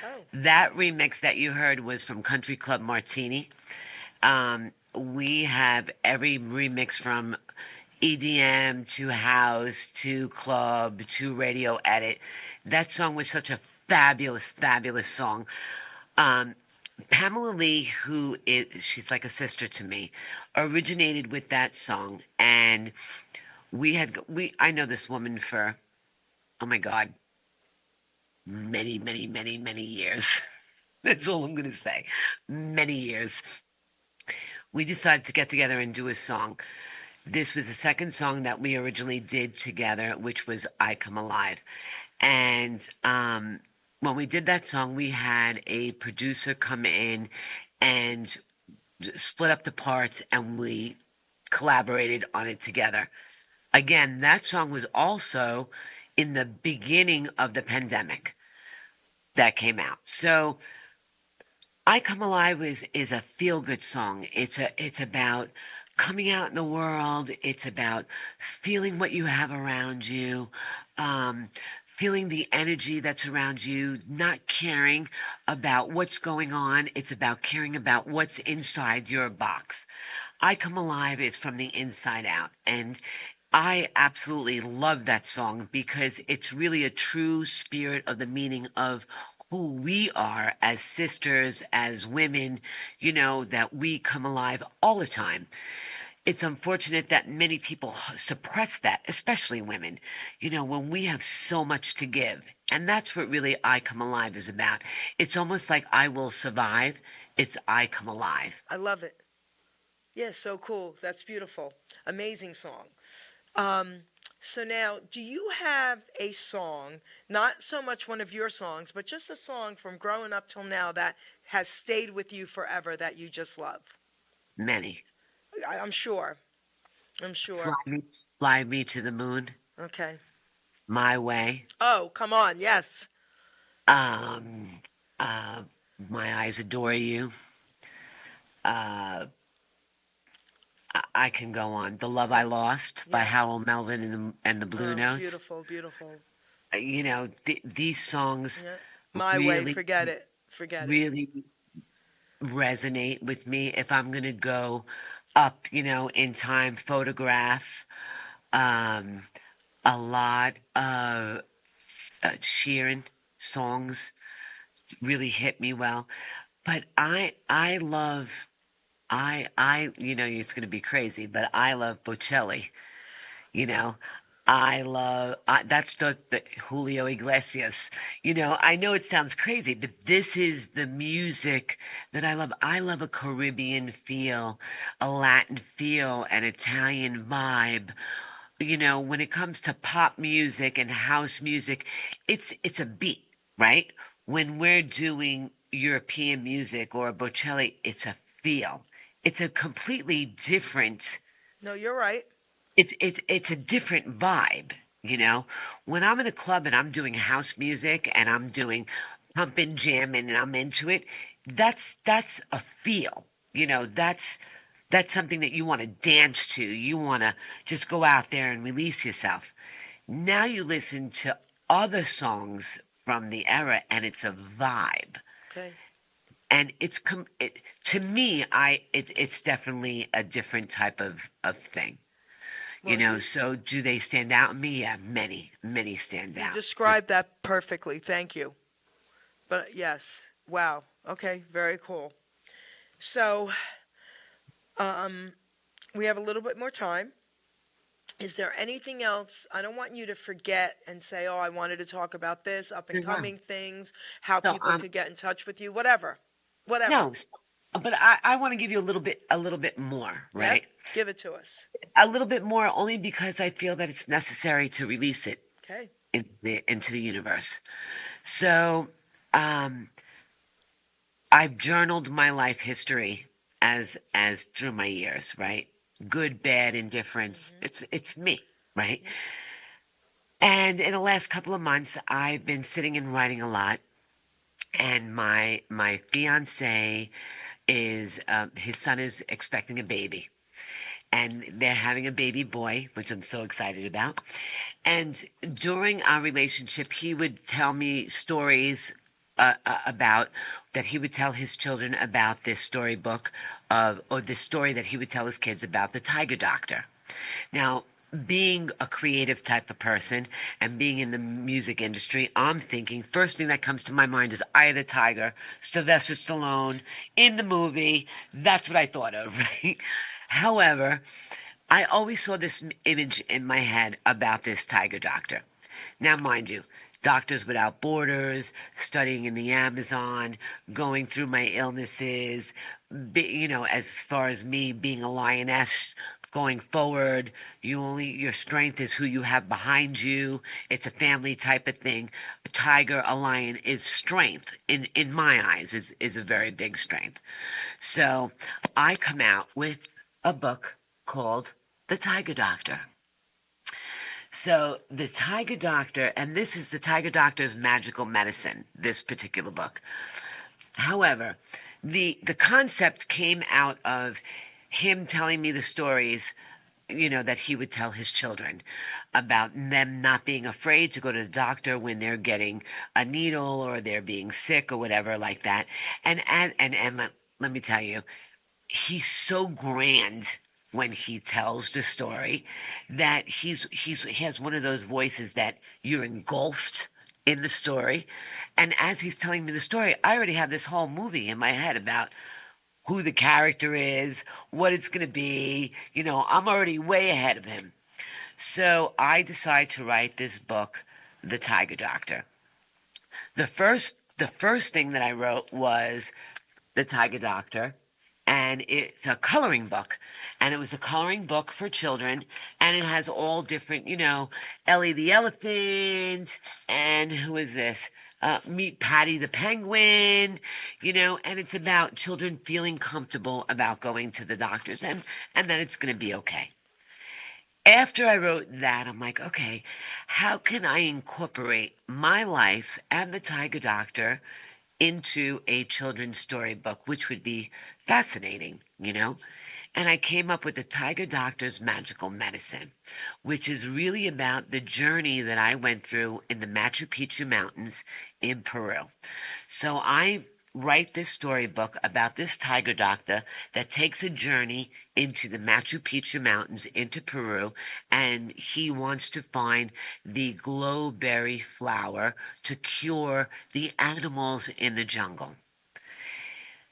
Oh. That remix that you heard was from Country Club Martini. We have every remix from EDM to house to club to radio edit. That song was such a fabulous, fabulous song. Um, Pamela Lee, she's like a sister to me, originated with that song, and I know this woman for, oh my God, many, many, many, many years. That's all I'm gonna say. Many years. We decided to get together and do a song. This was the second song that we originally did together, which was I Come Alive. And when we did that song, we had a producer come in and split up the parts, and we collaborated on it together. Again, that song was also in the beginning of the pandemic that came out. So I Come Alive is a feel good song. It's about coming out in the world. It's about feeling what you have around you, feeling the energy that's around you, not caring about what's going on. It's about caring about what's inside your box. I Come Alive is from the inside out. And I absolutely love that song because it's really a true spirit of the meaning of who we are as sisters, as women, that we come alive all the time. It's unfortunate that many people suppress that, especially women, when we have so much to give. And that's what really I Come Alive is about. It's almost like I will survive. It's I Come Alive. I love it. Yeah, so cool. That's beautiful. Amazing song. So now, do you have a song, not so much one of your songs, but just a song from growing up till now that has stayed with you forever that you just love? Many. I'm sure. I'm sure. Fly me to the moon. Okay. My way. Oh, come on. Yes. Um, My eyes adore you. Uh, I can go on. The Love I Lost by Yeah. Harold Melvin and the Blue Oh, Notes. beautiful, beautiful. These songs Yeah. My way. really, Forget it. Forget it. really resonate with me. If I'm gonna go up, in time, Photograph, um, a lot of Sheeran songs really hit me well. But I love, it's gonna be crazy, but I love Bocelli. You know, that's the Julio Iglesias. I know it sounds crazy, but this is the music that I love. I love a Caribbean feel, a Latin feel, an Italian vibe. When it comes to pop music and house music, it's a beat, right? When we're doing European music or Bocelli, it's a feel. It's a completely different. No, you're right. It's a different vibe. When I'm in a club and I'm doing house music and I'm doing pumping, jamming, and I'm into it, that's a feel. That's something that you want to dance to. You want to just go out there and release yourself. Now you listen to other songs from the era, and it's a vibe. Okay. And to me, it's definitely a different type of thing. So do they stand out in me? Yeah, many, many stand You out. described that perfectly. Thank you. But yes. Wow. Okay. Very cool. So, we have a little bit more time. Is there anything else? I don't want you to forget and say, "Oh, I wanted to talk about this, up and coming things, how So, people could get in touch with you, whatever." Whatever. No, but I want to give you a little bit more, Yep. right? Give it to us. A little bit more, only because I feel that it's necessary to release it Okay. into the universe. So, I've journaled my life history as through my years, right? Good, bad, indifference. It's me, right? And in the last couple of months, I've been sitting and writing a lot. And my fiance is his son is expecting a baby, and they're having a baby boy, which I'm so excited about. And during our relationship, he would tell me stories about that he would tell his children about this storybook or the story that he would tell his kids about the Tiger Doctor. Now, being a creative type of person and being in the music industry, I'm thinking first thing that comes to my mind is Eye of the Tiger, Sylvester Stallone in the movie. That's what I thought of, right? However, I always saw this image in my head about this tiger doctor. Now, mind you, Doctors Without Borders, studying in the Amazon, going through my illnesses, as far as me being a lioness going forward, your strength is who you have behind you. It's a family type of thing. A tiger, a lion is strength in my eyes, is a very big strength. So I come out with a book called The Tiger Doctor. So the Tiger Doctor, and this is the Tiger Doctor's Magical Medicine, this particular book. However, the concept came out of him telling me the stories, that he would tell his children about them not being afraid to go to the doctor when they're getting a needle or they're being sick or whatever like that. And let me tell you, he's so grand when he tells the story that he has one of those voices that you're engulfed in the story. And as he's telling me the story, I already have this whole movie in my head about who the character is, what it's going to be. I'm already way ahead of him. So I decide to write this book, The Tiger Doctor. The first thing that I wrote was The Tiger Doctor, and it's a coloring book, and it was a coloring book for children, and it has all different, Ellie the elephant, and who is this? Meet Patty the penguin, and it's about children feeling comfortable about going to the doctors and that it's going to be okay. After I wrote that, I'm like, okay, how can I incorporate my life and the Tiger Doctor into a children's storybook, which would be fascinating, And I came up with the Tiger Doctor's Magical Medicine, which is really about the journey that I went through in the Machu Picchu Mountains in Peru. So I write this storybook about this tiger doctor that takes a journey into the Machu Picchu Mountains into Peru, and he wants to find the glowberry flower to cure the animals in the jungle.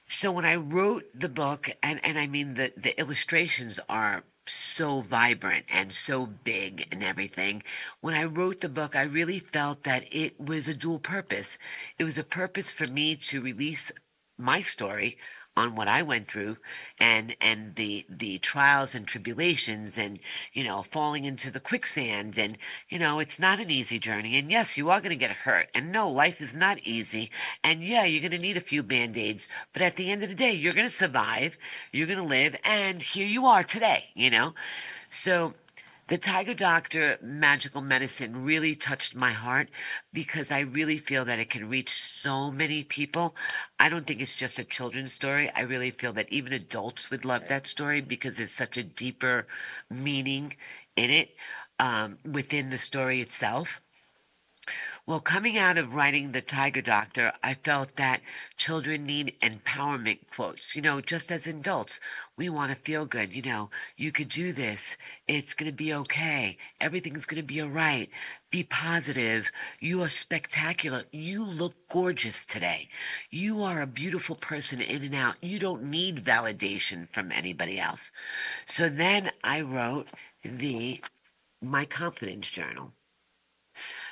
So when I wrote the book, and I mean the illustrations are so vibrant and so big and everything. When I wrote the book, I really felt that it was a dual purpose. It was a purpose for me to release my story on what I went through and the trials and tribulations and, falling into the quicksand. And, it's not an easy journey. And yes, you are going to get hurt. And no, life is not easy. And yeah, you're going to need a few Band-Aids. But at the end of the day, you're going to survive. You're going to live. And here you are today, So the Tiger Doctor Magical Medicine really touched my heart because I really feel that it can reach so many people. I don't think it's just a children's story. I really feel that even adults would love that story because it's such a deeper meaning in it, within the story itself. Well, coming out of writing The Tiger Doctor, I felt that children need empowerment quotes. Just as adults, we want to feel good. You could do this. It's going to be okay. Everything's going to be all right. Be positive. You are spectacular. You look gorgeous today. You are a beautiful person in and out. You don't need validation from anybody else. So then I wrote my confidence journal.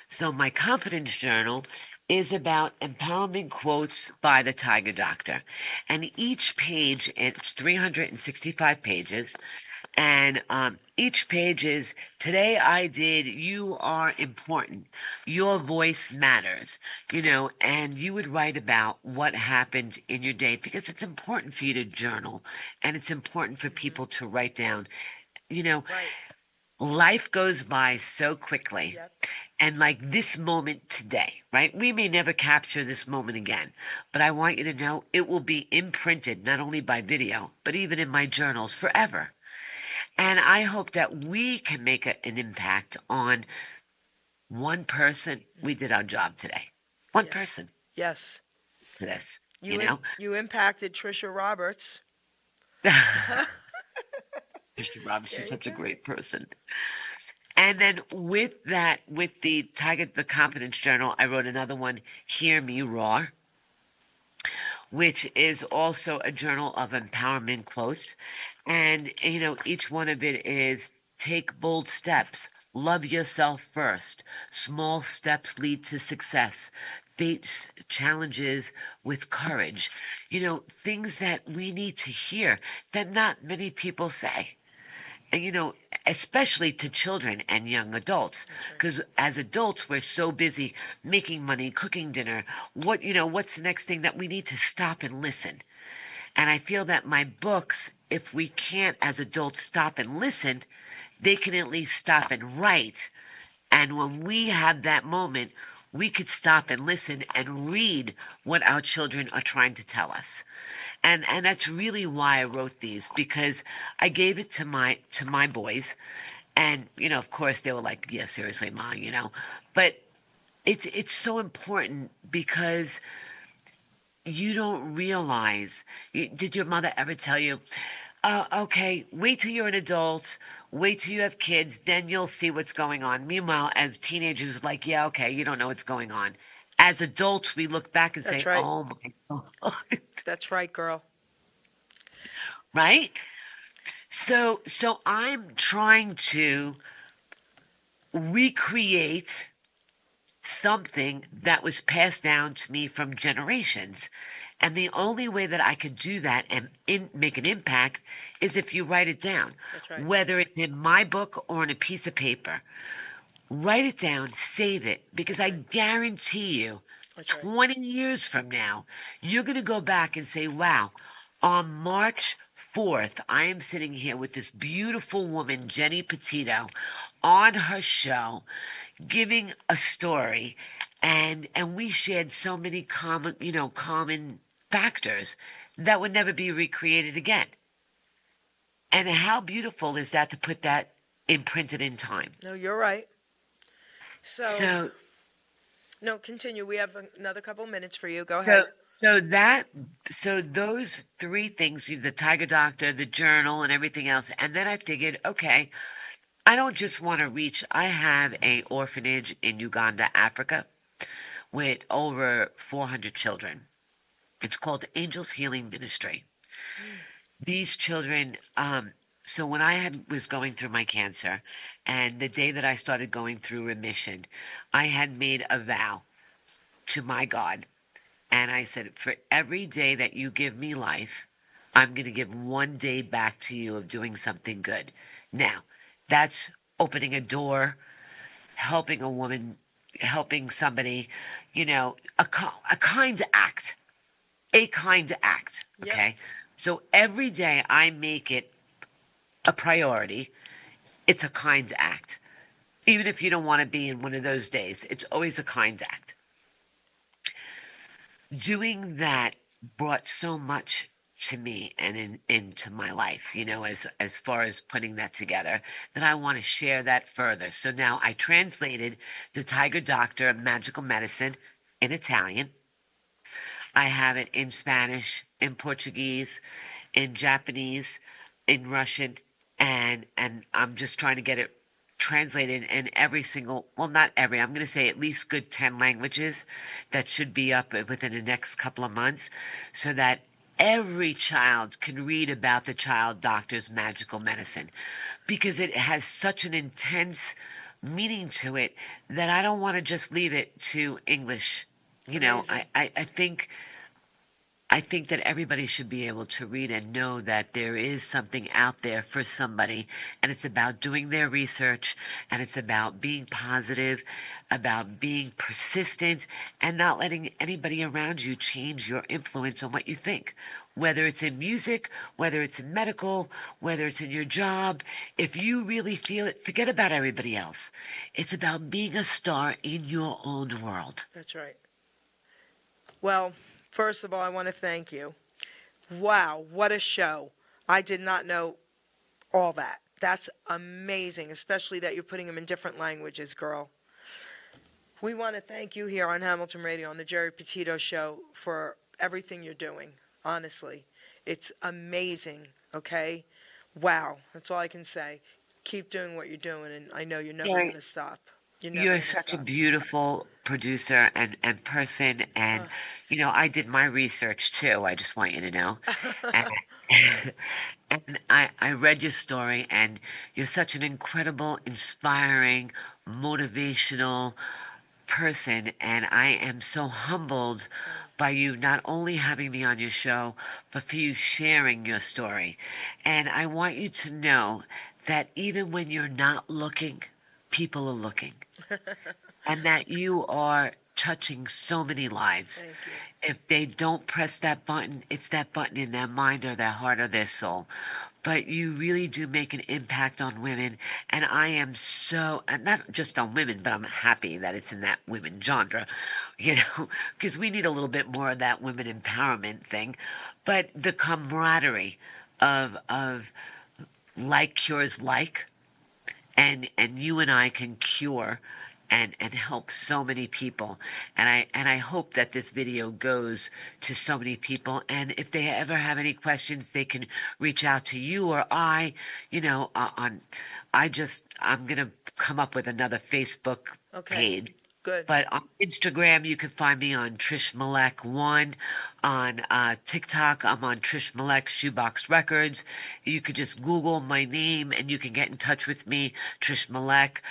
So my confidence journal is about empowerment quotes by the Tiger Doctor. And each page, it's 365 pages. And each page is, today I did, you are important. Your voice matters, and you would write about what happened in your day because it's important for you to journal and it's important for people to write down, Right. Life goes by so quickly. Yep. And like this moment today, right? We may never capture this moment again, but I want you to know it will be imprinted not only by video, but even in my journals forever. And I hope that we can make an impact on one person. We did our job today. One person Yes. for this, You impacted Trisha Roberts. Trisha Rob. There She's you such a go. great person. And then with that, with the the Confidence Journal, I wrote another one, Hear Me Roar, which is also a journal of empowerment quotes. And, each one of it is take bold steps, love yourself first. Small steps lead to success. Face challenges with courage. Things that we need to hear that not many people say. And, especially to children and young adults, because as adults, we're so busy making money, cooking dinner. What's the next thing that we need to stop and listen? And I feel that my books, if we can't as adults stop and listen, they can at least stop and write. And when we have that moment, we could stop and listen and read what our children are trying to tell us. And that's really why I wrote these, because I gave it to my boys, and of course they were like, yeah, seriously, Ma, but it's so important because you don't realize. Did your mother ever tell you, okay, wait till you're an adult, wait till you have kids, then you'll see what's going on? Meanwhile, as teenagers, like, yeah, okay, you don't know what's going on. As adults, we look back and say, That's right. oh my God, That's right, girl. right? So I'm trying to recreate something that was passed down to me from generations. And the only way that I could do that and make an impact is if you write it down, That's right. whether it's in my book or on a piece of paper. Write it down, save it, because I guarantee you, That's right. 20 years from now, you're going to go back and say, wow, on March 4th, I am sitting here with this beautiful woman, Geri Petito, on her show, giving a story, and we shared so many common factors that would never be recreated again. And how beautiful is that to put that imprinted in time? No, you're right. So No, continue. We have another couple minutes for you. Go ahead. so those three things, the Tiger Doctor, the journal, and everything else, and then I figured, okay, I don't just want to reach. I have a orphanage in Uganda, Africa, with over 400 children. It's called Angels Healing Ministry. These children, so when I was going through my cancer, and the day that I started going through remission, I had made a vow to my God, and I said, for every day that you give me life, I'm going to give one day back to you of doing something good. Now, that's opening a door, helping a woman, helping somebody, a kind act, a kind act. Okay. So every day I make it a priority. It's a kind act. Even if you don't want to be in one of those days, it's always a kind act. Doing that brought so much to me and into my life, as far as putting that together, that I want to share that further. So now I translated the Tiger Doctor of Magical Medicine in Italian. I have it in Spanish, in Portuguese, in Japanese, in Russian, and I'm just trying to get it translated in every single, well, not every, I'm going to say at least good 10 languages that should be up within the next couple of months, so that every child can read about the child doctor's magical medicine, because it has such an intense meaning to it that I don't want to just leave it to English. I think that everybody should be able to read and know that there is something out there for somebody, and it's about doing their research, and it's about being positive, about being persistent, and not letting anybody around you change your influence on what you think. Whether it's in music, whether it's in medical, whether it's in your job, if you really feel it, forget about everybody else. It's about being a star in your own world. That's right. Well, first of all, I want to thank you. Wow, what a show. I did not know all that. That's amazing, especially that you're putting them in different languages, girl. We want to thank you here on Hamilton Radio, on the Geri Petito Show, for everything you're doing, honestly. It's amazing, okay? Wow, that's all I can say. Keep doing what you're doing, and I know you're never Gary, going to stop. You're never you're going to such a stop. beautiful producer and person, and I did my research too. I just want you to know, and, and I read your story, and you're such an incredible, inspiring, motivational person, and I am so humbled by you not only having me on your show, but for you sharing your story. And I want you to know that even when you're not looking, people are looking, and that you are touching so many lives. Thank you. If they don't press that button, it's that button in their mind or their heart or their soul. But you really do make an impact on women, and I am so, and not just on women, but I'm happy that it's in that women genre, because we need a little bit more of that women empowerment thing. But the camaraderie of like cures like, and you and I can cure and help so many people, and I hope that this video goes to so many people, and if they ever have any questions they can reach out to you or on I'm gonna come up with another Facebook Okay. page. Good. But on Instagram, you can find me on Trish Melek 1. On TikTok, I'm on Trish Melek Shoebox Records. You could just Google my name and you can get in touch with me, Trish Melek,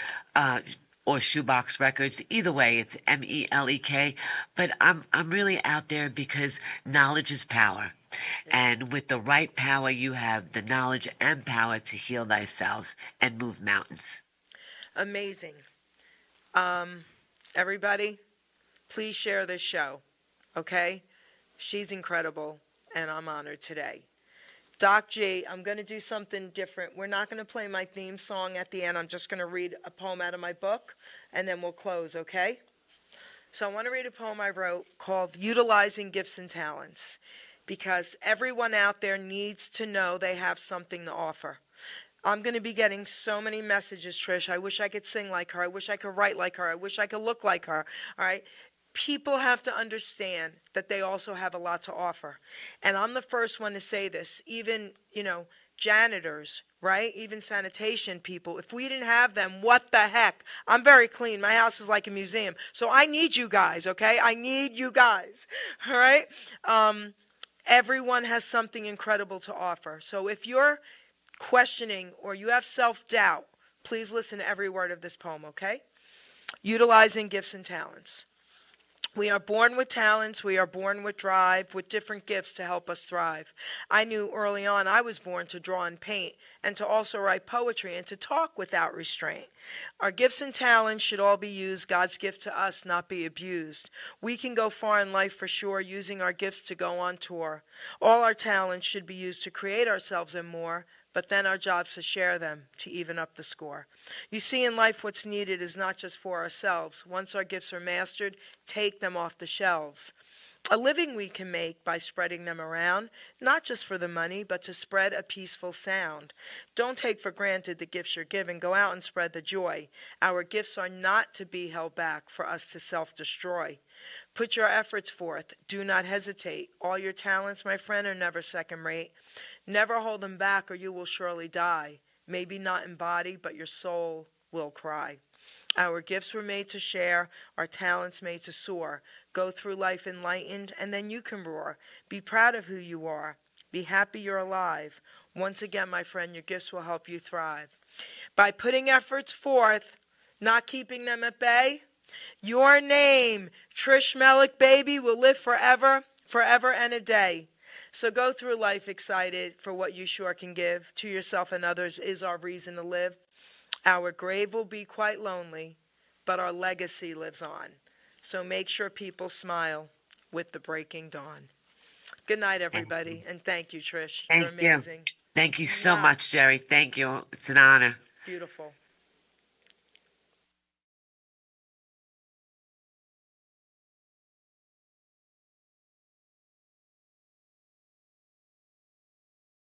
or Shoebox Records. Either way, it's Melek. But I'm really out there because knowledge is power. And with the right power, you have the knowledge and power to heal thyself and move mountains. Amazing. Everybody, please share this show, okay? She's incredible, and I'm honored today. Doc G, I'm going to do something different. We're not going to play my theme song at the end. I'm just going to read a poem out of my book, and then we'll close, okay? So I want to read a poem I wrote called Utilizing Gifts and Talents, because everyone out there needs to know they have something to offer. I'm going to be getting so many messages, Trish. I wish I could sing like her. I wish I could write like her. I wish I could look like her. All right? People have to understand that they also have a lot to offer. And I'm the first one to say this. Even, janitors, right? Even sanitation people. If we didn't have them, what the heck? I'm very clean. My house is like a museum. So I need you guys, okay? I need you guys. All right? Everyone has something incredible to offer. So if you're questioning or you have self-doubt, please listen to every word of this poem, okay? Utilizing gifts and talents. We are born with talents. We are born with drive, with different gifts to help us thrive. I knew early on I was born to draw and paint and to also write poetry and to talk without restraint. Our gifts and talents should all be used, God's gift to us, not be abused. We can go far in life for sure, using our gifts to go on tour. All our talents should be used to create ourselves and more, but then our job's to share them, to even up the score. You see, in life, what's needed is not just for ourselves. Once our gifts are mastered, take them off the shelves. A living we can make by spreading them around, not just for the money, but to spread a peaceful sound. Don't take for granted the gifts you're given. Go out and spread the joy. Our gifts are not to be held back for us to self-destroy. Put your efforts forth. Do not hesitate. All your talents, my friend, are never second rate. Never hold them back or you will surely die. Maybe not in body, but your soul will cry. Our gifts were made to share, our talents made to soar. Go through life enlightened, and then you can roar. Be proud of who you are. Be happy you're alive. Once again, my friend, your gifts will help you thrive. By putting efforts forth, not keeping them at bay, your name, Trish Melek, baby, will live forever, forever and a day. So go through life excited for what you sure can give. To yourself and others is our reason to live. Our grave will be quite lonely, but our legacy lives on. So make sure people smile with the breaking dawn. Good night, everybody, and thank you, Trish. You're Thank you. amazing. Thank you so Mwah. much, Jerry. Thank you. It's an honor. Beautiful.